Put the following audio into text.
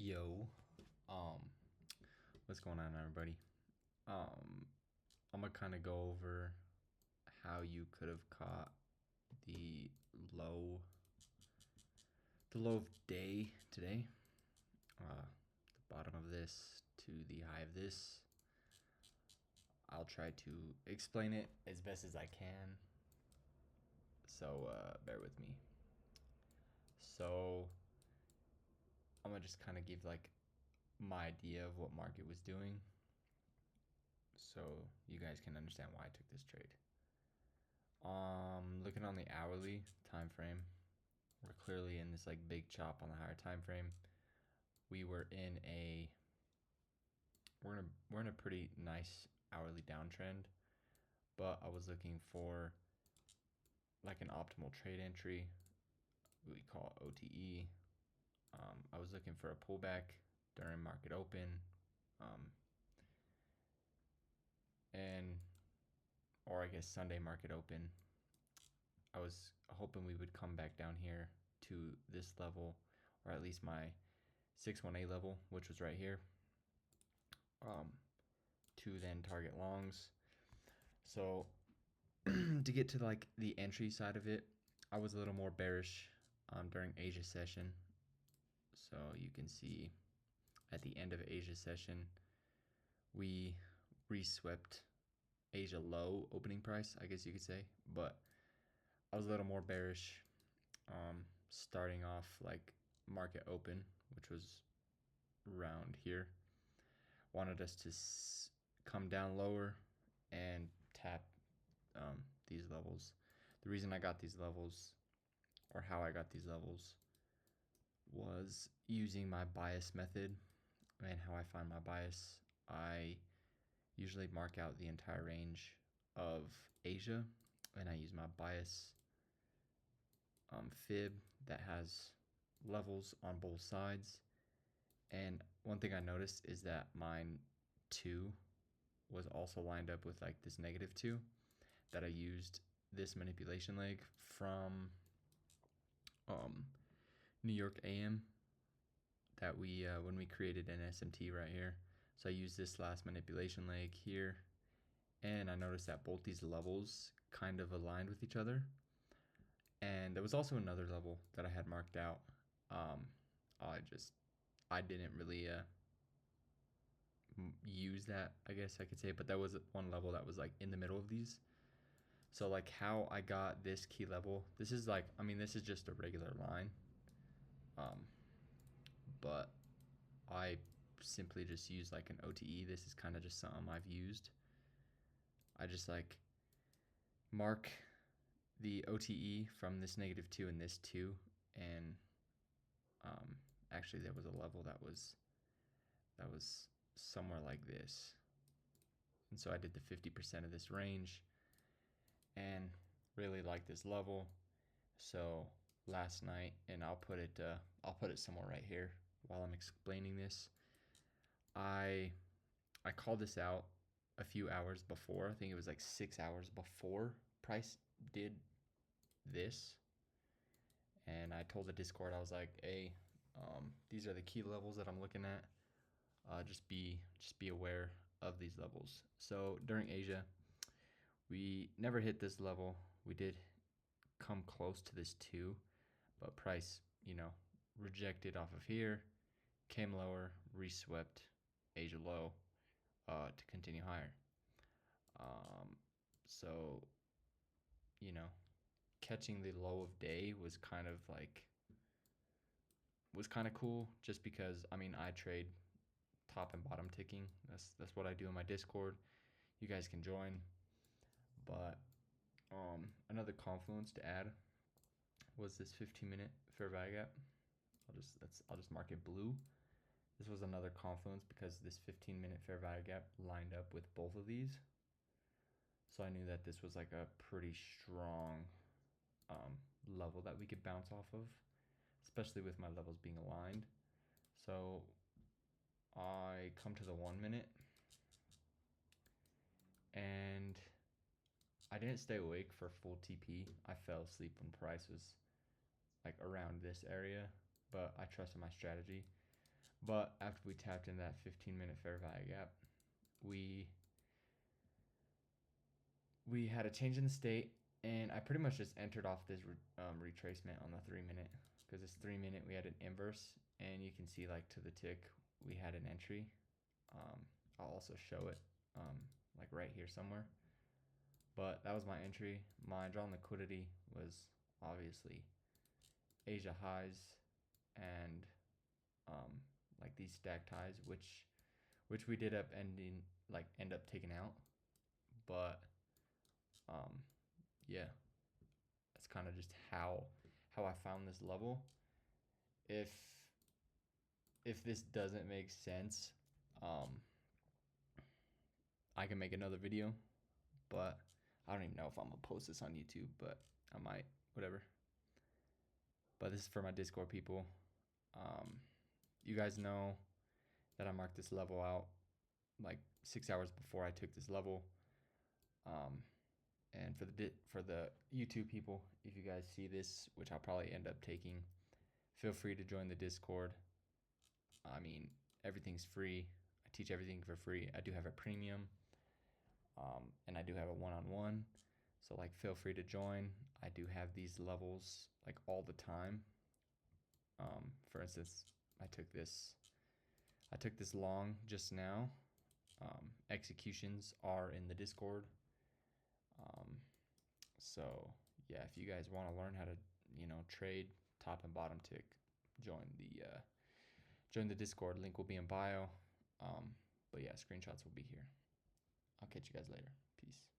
Yo, um, what's going on, everybody? I'm gonna kind of go over how you could have caught the low, the low of day today. The bottom of this to the high of this. I'll try to explain it as best as I can. So bear with me. So I'm gonna just kind of give like my idea of what market was doing, so you guys can understand why I took this trade. Looking on the hourly time frame, we're clearly in this like big chop on the higher time frame. We're in a pretty nice hourly downtrend, but I was looking for like an optimal trade entry. We call it OTE. I was looking for a pullback during market open, or I guess Sunday market open. I was hoping we would come back down here to this level, or at least my 6-1A level, which was right here, to then target longs. So to get to like the entry side of it, I was a little more bearish during Asia session. So you can see at the end of Asia session, we reswept Asia low opening price, I guess you could say, but I was a little more bearish starting off like market open, which was around here. Wanted us to come down lower and tap these levels. The reason I got these levels, or how I got these levels, was using my bias method. And how I find my bias, I usually mark out the entire range of Asia, and I use my bias fib that has levels on both sides. And one thing I noticed is that mine 2 was also lined up with like this -2, that I used this manipulation leg from New York AM that we when we created an SMT right here. So I used this last manipulation leg here, and I noticed that both these levels kind of aligned with each other. And there was also another level that I had marked out. I didn't really use that, I guess I could say, but that was one level that was like in the middle of these. So like how I got this key level, this is like, I mean, this is just a regular line, but I simply just use like an OTE. This is kind of just something I've used. I just like mark the OTE from this -2 and this 2, and actually there was a level that was somewhere like this, and so I did the 50% of this range and really like this level. So last night, and I'll put it somewhere right here while I'm explaining this, I called this out a few hours before. I think it was like 6 hours before price did this, and I told the Discord, I was like, hey, these are the key levels that I'm looking at. Just be aware of these levels. So during Asia, we never hit this level. We did come close to this 2, but price, rejected off of here, came lower, reswept Asia low to continue higher. So, catching the low of day was kind of cool, just because, I mean, I trade top and bottom ticking. That's what I do in my Discord. You guys can join. But another confluence to add was this 15-minute fair value gap. I'll just mark it blue. This was another confluence because this 15-minute fair value gap lined up with both of these. So I knew that this was like a pretty strong level that we could bounce off of, especially with my levels being aligned. So I come to the 1 minute, and I didn't stay awake for full TP. I fell asleep when price was like around this area, but I trusted my strategy. But after we tapped in that 15-minute fair value gap, we had a change in the state, and I pretty much just entered off this retracement on the 3-minute, because this 3-minute we had an inverse, and you can see like to the tick we had an entry. I'll also show it like right here somewhere, but that was my entry. My drawn liquidity was obviously Asia highs and like these stacked highs, which we did end up taking out. But yeah, that's kind of just how I found this level. If this doesn't make sense, I can make another video, but I don't even know if I'm gonna post this on YouTube, but I might, whatever. But this is for my Discord people. You guys know that I marked this level out like 6 hours before I took this level. And for the YouTube people, if you guys see this, which I'll probably end up taking, feel free to join the Discord. I mean, everything's free. I teach everything for free. I do have a premium, and I do have a one-on-one. So like, feel free to join. I do have these levels like all the time. For instance, I took this long just now. Executions are in the Discord. So yeah, if you guys want to learn how to, trade top and bottom tick, join the Discord. Link will be in bio. But yeah, screenshots will be here. I'll catch you guys later. Peace.